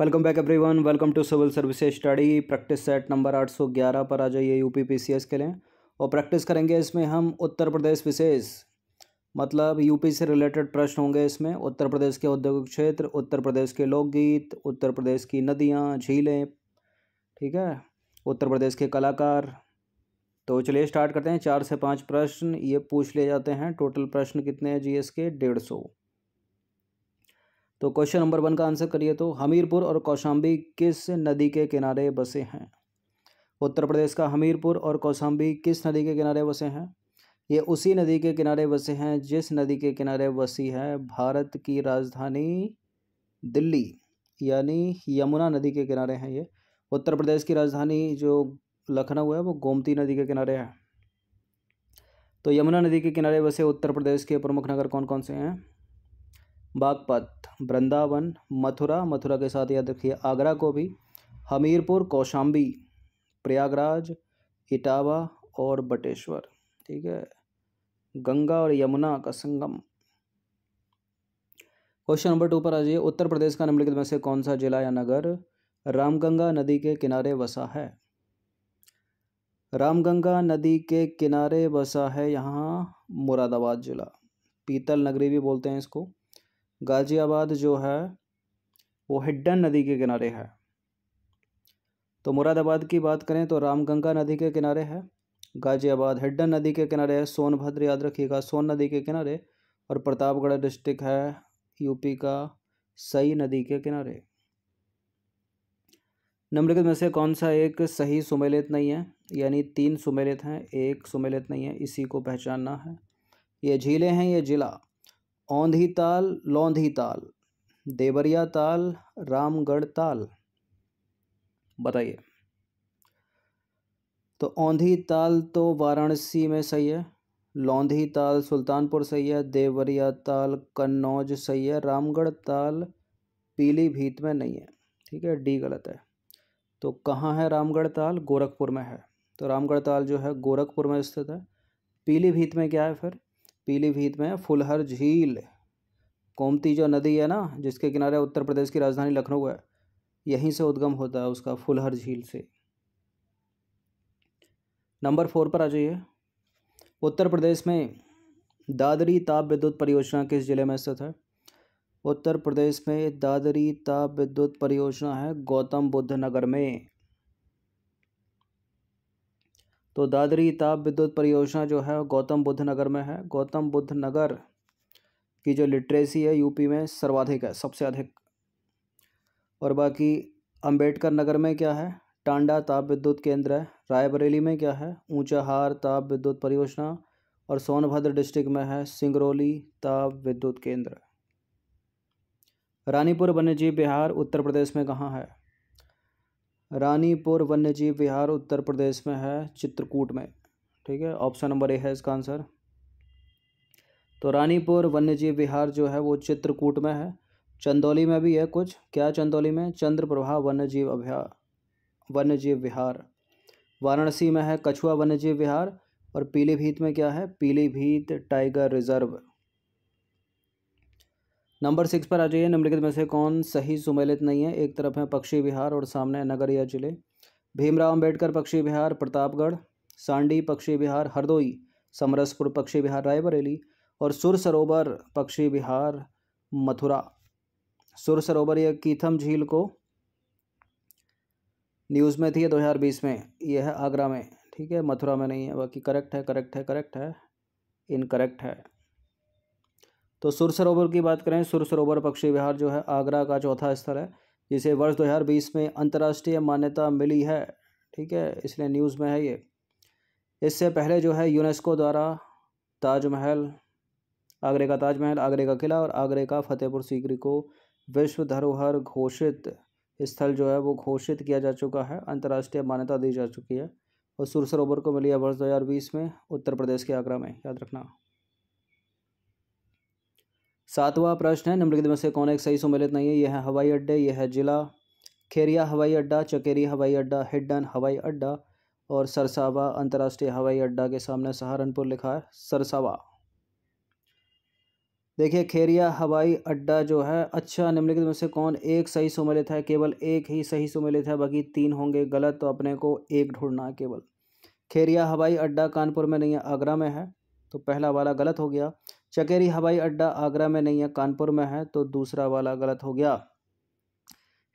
Welcome back everyone. Welcome to civil services study. Practice set number 811 पर आ जाइए UP PCS के लिए और प्रैक्टिस करेंगे। इसमें हम उत्तर प्रदेश विशेष मतलब यूपी से रिलेटेड प्रश्न होंगे। इसमें उत्तर प्रदेश के औद्योगिक क्षेत्र, उत्तर प्रदेश के लोकगीत, उत्तर प्रदेश की नदियाँ झीलें, ठीक है, उत्तर प्रदेश के कलाकार। तो चलिए स्टार्ट करते हैं। 4 से 5 प्रश्न ये पूछ लिए जाते हैं। टोटल प्रश्न कितने हैं जीएस के? 150। तो क्वेश्चन नंबर 1 का आंसर करिए। तो हमीरपुर और कौशाम्बी किस नदी के किनारे बसे हैं? उत्तर प्रदेश का हमीरपुर और कौशाम्बी किस नदी के किनारे बसे हैं? ये उसी नदी के किनारे बसे हैं जिस नदी के किनारे बसी है भारत की राजधानी दिल्ली, यानी यमुना नदी के किनारे हैं ये। उत्तर प्रदेश की राजधानी जो लखनऊ है वो गोमती नदी के किनारे है। तो यमुना नदी के किनारे बसे उत्तर प्रदेश के प्रमुख नगर कौन कौन से हैं? बागपत, वृंदावन, मथुरा, मथुरा के साथ याद रखिए आगरा को भी, हमीरपुर, कौशाम्बी, प्रयागराज, इटावा और बटेश्वर। ठीक है, गंगा और यमुना का संगम। क्वेश्चन नंबर 2 पर आ जाइए। उत्तर प्रदेश का निम्नलिखित में से कौन सा जिला या नगर रामगंगा नदी के किनारे बसा है? रामगंगा नदी के किनारे बसा है यहाँ मुरादाबाद जिला, पीतल नगरी भी बोलते हैं इसको। गाजियाबाद जो है वो हिड्डन नदी के किनारे है। तो मुरादाबाद की बात करें तो रामगंगा नदी के किनारे है, गाजियाबाद हिड्डन नदी के किनारे है, सोनभद्र याद रखिएगा सोन नदी के किनारे, और प्रतापगढ़ डिस्ट्रिक्ट है यूपी का सई नदी के किनारे। निम्नलिखित में से कौन सा एक सही सुमेलित नहीं है? यानी 3 सुमेलित हैं, एक सुमेलित नहीं है, इसी को पहचानना है। ये झीलें हैं, ये जिला औंधी ताल, लौंधी ताल, देवरिया ताल, रामगढ़ ताल। बताइए। तो औंधी ताल तो वाराणसी में सही है, लौंधी ताल सुल्तानपुर सही है, देवरिया ताल कन्नौज सही है, रामगढ़ ताल पीलीभीत में नहीं है। ठीक है, डी गलत है। तो कहाँ है रामगढ़ ताल? गोरखपुर में है। तो रामगढ़ ताल जो है गोरखपुर में स्थित है। पीलीभीत में क्या है फिर? पीलीभीत में फुलहर झील, गोमती जो नदी है ना जिसके किनारे उत्तर प्रदेश की राजधानी लखनऊ है, यहीं से उद्गम होता है उसका, फुलहर झील से। नंबर 4 पर आ जाइए। उत्तर प्रदेश में दादरी ताप विद्युत परियोजना किस जिले में स्थित है? उत्तर प्रदेश में दादरी ताप विद्युत परियोजना है गौतम बुद्ध नगर में। तो दादरी ताप विद्युत परियोजना जो है गौतम बुद्ध नगर में है। गौतम बुद्ध नगर की जो लिटरेसी है यूपी में सर्वाधिक है, सबसे अधिक। और बाकी अंबेडकर नगर में क्या है? टांडा ताप विद्युत केंद्र है। रायबरेली में क्या है? ऊंचाहार ताप विद्युत परियोजना। और सोनभद्र डिस्ट्रिक्ट में है सिंगरौली ताप विद्युत केंद्र। रानीपुर वन्यजीव विहार उत्तर प्रदेश में कहाँ है? रानीपुर वन्यजीव विहार उत्तर प्रदेश में है चित्रकूट में। ठीक है, ऑप्शन नंबर ए है इसका आंसर। तो रानीपुर वन्यजीव विहार जो है वो चित्रकूट में है। चंदौली में भी है कुछ। क्या चंदौली में? चंद्रप्रभा वन्यजीव विहार। वाराणसी में है कछुआ वन्यजीव विहार। और पीलीभीत में क्या है? Pilibhit tiger reserve. नंबर 6 पर आ जाइए। निम्नलिखित में से कौन सही सुमेलित नहीं है? एक तरफ है पक्षी विहार और सामने नगर या जिले। भीमराव अंबेडकर पक्षी विहार प्रतापगढ़, सांडी पक्षी विहार हरदोई, समरसपुर पक्षी विहार रायबरेली, और सुर सरोवर पक्षी विहार मथुरा। सुर सरोवर या कीथम झील को न्यूज़ में थी 2020 में, यह है आगरा में। ठीक है, मथुरा में नहीं है। बाकी करेक्ट है, करेक्ट है, करेक्ट है, इनकरेक्ट है। तो सुर सरोवर की बात करें, सुर सरोवर पक्षी विहार जो है आगरा का चौथा स्थल है जिसे वर्ष 2020 में अंतर्राष्ट्रीय मान्यता मिली है। ठीक है, इसलिए न्यूज़ में है ये। इससे पहले जो है यूनेस्को द्वारा ताजमहल, आगरे का ताजमहल, आगरे का किला और आगरे का फतेहपुर सीकरी को विश्व धरोहर घोषित स्थल जो है वो घोषित किया जा चुका है, अंतर्राष्ट्रीय मान्यता दी जा चुकी है। और सुर सरोवर को मिली है वर्ष 2020 में उत्तर प्रदेश के आगरा में, याद रखना। 7वां प्रश्न है, निम्नलिखित में से कौन एक सही सुमेलित नहीं है? यह है हवाई अड्डे, यह है जिला। खेरिया हवाई अड्डा, चकेरी हवाई अड्डा, हिड्डन हवाई अड्डा और सरसावा अंतर्राष्ट्रीय हवाई अड्डा के सामने सहारनपुर लिखा है सरसावा। देखिए खेरिया हवाई अड्डा जो है, अच्छा निम्नलिखित में से कौन एक सही सुमेलित है? केवल एक ही सही सुमेलित है, बाकी 3 होंगे गलत, तो अपने को एक ढूंढना है केवल। खेरिया हवाई अड्डा कानपुर में नहीं है, आगरा में है, तो पहला वाला गलत हो गया। चकेरी हवाई अड्डा आगरा में नहीं है, कानपुर में है, तो दूसरा वाला गलत हो गया।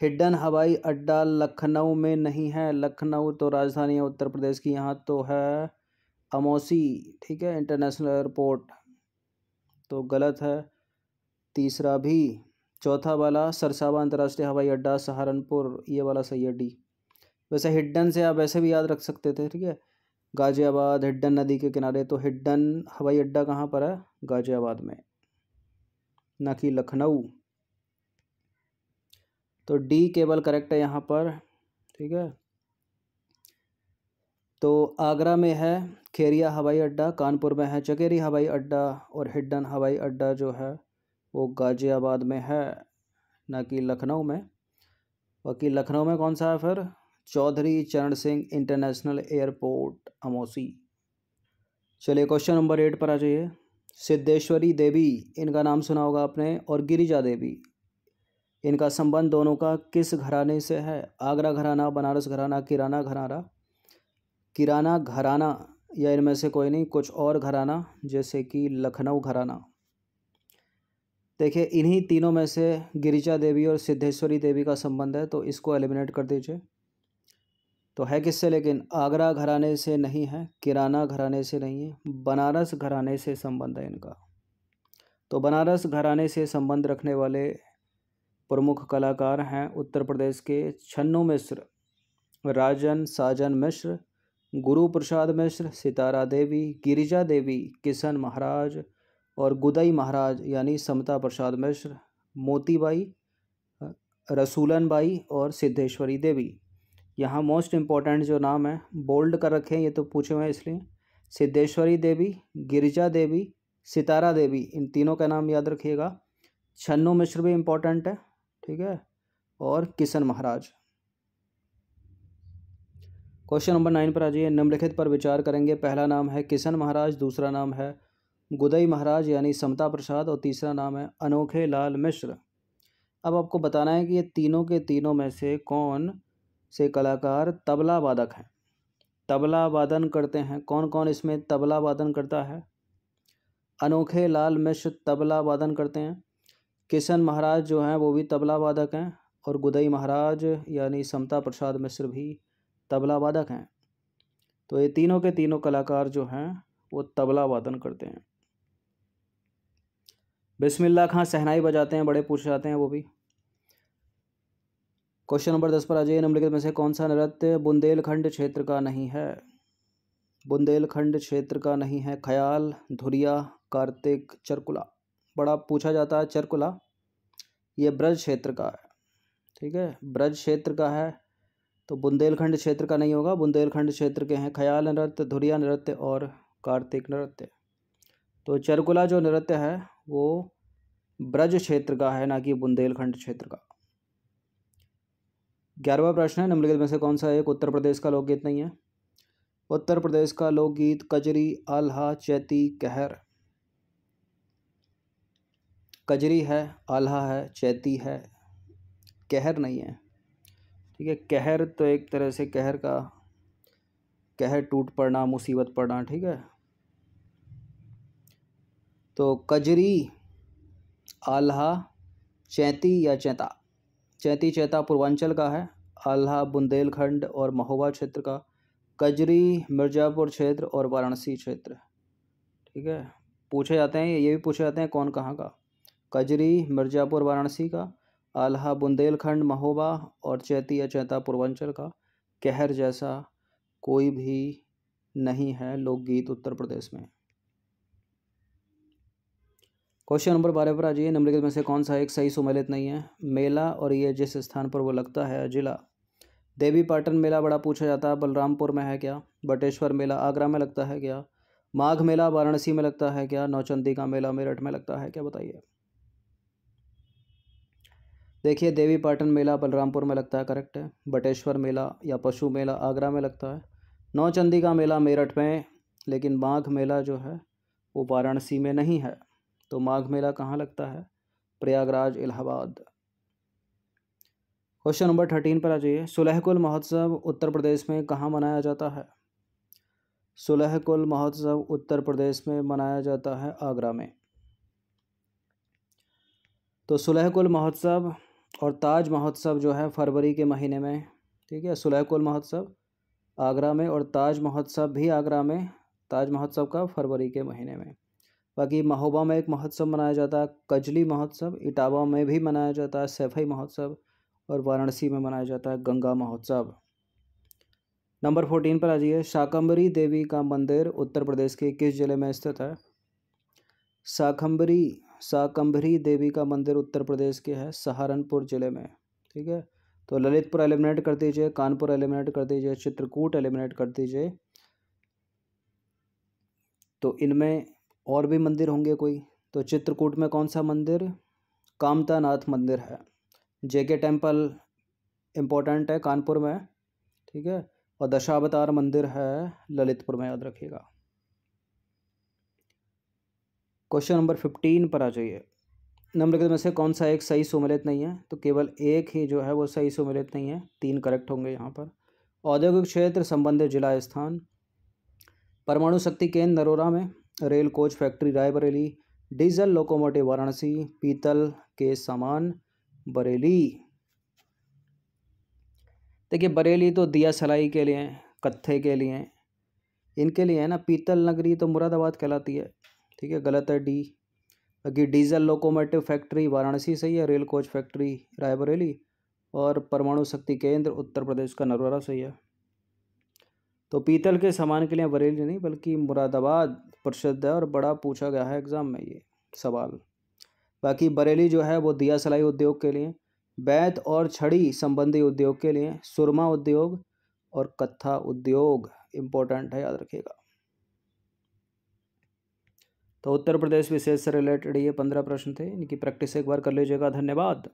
हिड्डन हवाई अड्डा लखनऊ में नहीं है, लखनऊ तो राजधानी है उत्तर प्रदेश की, यहाँ तो है अमौसी, ठीक है, इंटरनेशनल एयरपोर्ट, तो गलत है तीसरा भी। चौथा वाला सरसावा अंतर्राष्ट्रीय हवाई अड्डा सहारनपुर, ये वाला सही है डी। वैसे हिड्डन से आप वैसे भी याद रख सकते थे, ठीक है, गाजियाबाद हिड्डन नदी के किनारे, तो हिड्डन हवाई अड्डा कहाँ पर है? गाजियाबाद में, ना कि लखनऊ, तो डी केवल करेक्ट है यहाँ पर, ठीक है। तो आगरा में है खेरिया हवाई अड्डा, कानपुर में है चकेरी हवाई अड्डा, और हिड्डन हवाई अड्डा जो है वो गाजियाबाद में है, ना कि लखनऊ में। बाकी लखनऊ में कौन सा है फिर? चौधरी चरण सिंह इंटरनेशनल एयरपोर्ट अमौसी। चलिए क्वेश्चन नंबर 8 पर आ जाइए। सिद्धेश्वरी देवी, इनका नाम सुना होगा आपने, और गिरिजा देवी, इनका संबंध दोनों का किस घराने से है? आगरा घराना, बनारस घराना, किराना घराना, किराना घराना, या इनमें से कोई नहीं, कुछ और घराना, जैसे कि लखनऊ घराना। देखिए इन्हीं तीनों में से गिरिजा देवी और सिद्धेश्वरी देवी का संबंध है, तो इसको एलिमिनेट कर दीजिए। तो है किससे? लेकिन आगरा घराने से नहीं है, किराना घराने से नहीं है, बनारस घराने से संबंध है इनका। तो बनारस घराने से संबंध रखने वाले प्रमुख कलाकार हैं उत्तर प्रदेश के छन्नू मिश्र, राजन साजन मिश्र, गुरु प्रसाद मिश्र, सितारा देवी, गिरिजा देवी, किशन महाराज, और गुदई महाराज यानी समता प्रसाद मिश्र, मोतीबाई, रसूलन बाई और सिद्धेश्वरी देवी। यहाँ मोस्ट इम्पॉर्टेंट जो नाम है बोल्ड कर रखे हैं, ये तो पूछे हुए हैं इसलिए। सिद्धेश्वरी देवी, गिरिजा देवी, सितारा देवी, इन तीनों का नाम याद रखिएगा। छन्नू मिश्र भी इम्पॉर्टेंट है, ठीक है, और किशन महाराज। क्वेश्चन नंबर 9 पर आ जाइए। निम्नलिखित पर विचार करेंगे। पहला नाम है किशन महाराज, दूसरा नाम है गुदई महाराज यानी समता प्रसाद, और तीसरा नाम है अनोखे लाल मिश्र। अब आपको बताना है कि ये तीनों के तीनों में से कौन से कलाकार तबला वादक हैं, तबला वादन करते हैं। कौन कौन इसमें तबला वादन करता है? अनोखे लाल मिश्र तबला वादन करते हैं, किशन महाराज जो हैं वो भी तबला वादक हैं, और गुदई महाराज यानी समता प्रसाद मिश्र भी तबला वादक हैं। तो ये तीनों के तीनों कलाकार जो हैं वो तबला वादन करते हैं। बिस्मिल्लाह खां शहनाई बजाते हैं, बड़े पूछे जाते हैं वो भी। क्वेश्चन नंबर 10 पर आ जाइए। निम्नलिखित में से कौन सा नृत्य बुंदेलखंड क्षेत्र का नहीं है? बुंदेलखंड क्षेत्र का नहीं है ख्याल, धुरिया, कार्तिक, चरकुला। बड़ा पूछा जाता है चरकुला, ये ब्रज क्षेत्र का है, ठीक है, ब्रज क्षेत्र का है, तो बुंदेलखंड क्षेत्र का नहीं होगा। बुंदेलखंड क्षेत्र के हैं ख्याल नृत्य, धुरिया नृत्य और कार्तिक नृत्य। तो चरकुला जो नृत्य है वो ब्रज क्षेत्र का है, ना कि बुंदेलखंड क्षेत्र का। 11वां प्रश्न है। निम्नलिखित में से कौन सा एक उत्तर प्रदेश का लोकगीत नहीं है? उत्तर प्रदेश का लोकगीत कजरी, आल्हा, चैती, कहर। कजरी है, आल्हा है, चैती है, कहर नहीं है, ठीक है। कहर तो एक तरह से कहर का कहर टूट पड़ना, मुसीबत पड़ना, ठीक है। तो कजरी, आल्हा, चैती या चैता। चैती चैता पूर्वांचल का है, आल्हा बुंदेलखंड और महोबा क्षेत्र का, कजरी मिर्ज़ापुर क्षेत्र और वाराणसी क्षेत्र, ठीक है। पूछे जाते हैं, ये भी पूछे जाते हैं कौन कहाँ का। कजरी मिर्ज़ापुर वाराणसी का, आल्हा बुंदेलखंड महोबा, और चैती या चैता पूर्वांचल का। कहर जैसा कोई भी नहीं है लोकगीत उत्तर प्रदेश में। क्वेश्चन नंबर 12 पर आ जाइए। निम्नलिखित में से कौन सा एक सही सुमेलित नहीं है? मेला और ये जिस स्थान पर वो लगता है जिला। देवी पाटन मेला बड़ा पूछा जाता है, बलरामपुर में है क्या? बटेश्वर मेला आगरा में लगता है क्या? माघ मेला वाराणसी में लगता है क्या? नौचंदी का मेला मेरठ में लगता है क्या? बताइए। देखिए देवी पाटन मेला बलरामपुर में लगता है, करेक्ट है। बटेश्वर मेला या पशु मेला आगरा में लगता है। नौचंदी का मेला मेरठ में, लेकिन माघ मेला जो है वो वाराणसी में नहीं है, तो माघ मेला कहाँ लगता है? प्रयागराज, इलाहाबाद। क्वेश्चन नंबर 13 पर आ जाइए। सुलहकुल महोत्सव उत्तर प्रदेश में कहाँ मनाया जाता है? सुलहकुल महोत्सव उत्तर प्रदेश में मनाया जाता है आगरा में। तो सुलहकुल महोत्सव और ताज महोत्सव जो है फरवरी के महीने में, ठीक है। सुलहकुल महोत्सव आगरा में और ताज महोत्सव भी आगरा में। ताज महोत्सव का फरवरी के महीने में। बाकी महोबा में एक महोत्सव मनाया जाता है कजली महोत्सव, इटावा में भी मनाया जाता है सैफई महोत्सव, और वाराणसी में मनाया जाता है गंगा महोत्सव। नंबर 14 पर आ जाइए। शाकंभरी देवी का मंदिर उत्तर प्रदेश के किस जिले में स्थित है? शाकंभरी देवी का मंदिर उत्तर प्रदेश के है सहारनपुर जिले में, ठीक है। तो ललितपुर एलिमिनेट कर दीजिए, कानपुर एलिमिनेट कर दीजिए, चित्रकूट एलिमिनेट कर दीजिए। तो इनमें और भी मंदिर होंगे कोई। तो चित्रकूट में कौन सा मंदिर? कामतानाथ मंदिर है। जेके टेम्पल इम्पोर्टेंट है कानपुर में, ठीक है। और दशावतार मंदिर है ललितपुर में, याद रखिएगा। क्वेश्चन नंबर 15 पर आ जाइए। निम्नलिखित में से कौन सा एक सही सुमेलित नहीं है? तो केवल एक ही जो है वो सही सुमेलित नहीं है, 3 करेक्ट होंगे यहाँ पर। औद्योगिक क्षेत्र संबंधित जिला स्थान, परमाणु शक्ति केंद्र नरोरा में, rail coach factory Raebareli, diesel locomotive Varanasi, पीतल के सामान बरेली। देखिए बरेली तो दिया सलाई के लिए, कत्थे के लिए, इनके लिए है ना। पीतल नगरी तो मुरादाबाद कहलाती है, ठीक है, गलत है डी। बाकी डीजल लोकोमोटिव फैक्ट्री वाराणसी सही है, रेल कोच फैक्ट्री रायबरेली, और परमाणु शक्ति केंद्र उत्तर प्रदेश का नरोरा सही है। तो पीतल के सामान के लिए बरेली नहीं बल्कि मुरादाबाद प्रसिद्ध है और बड़ा पूछा गया है एग्जाम में ये सवाल। बाकी बरेली जो है वो दिया सलाई उद्योग के लिए, बैत और छड़ी संबंधी उद्योग के लिए, सुरमा उद्योग और कत्था उद्योग इम्पोर्टेंट है, याद रखिएगा। तो उत्तर प्रदेश विशेष से रिलेटेड ये 15 प्रश्न थे, इनकी प्रैक्टिस एक बार कर लीजिएगा। धन्यवाद।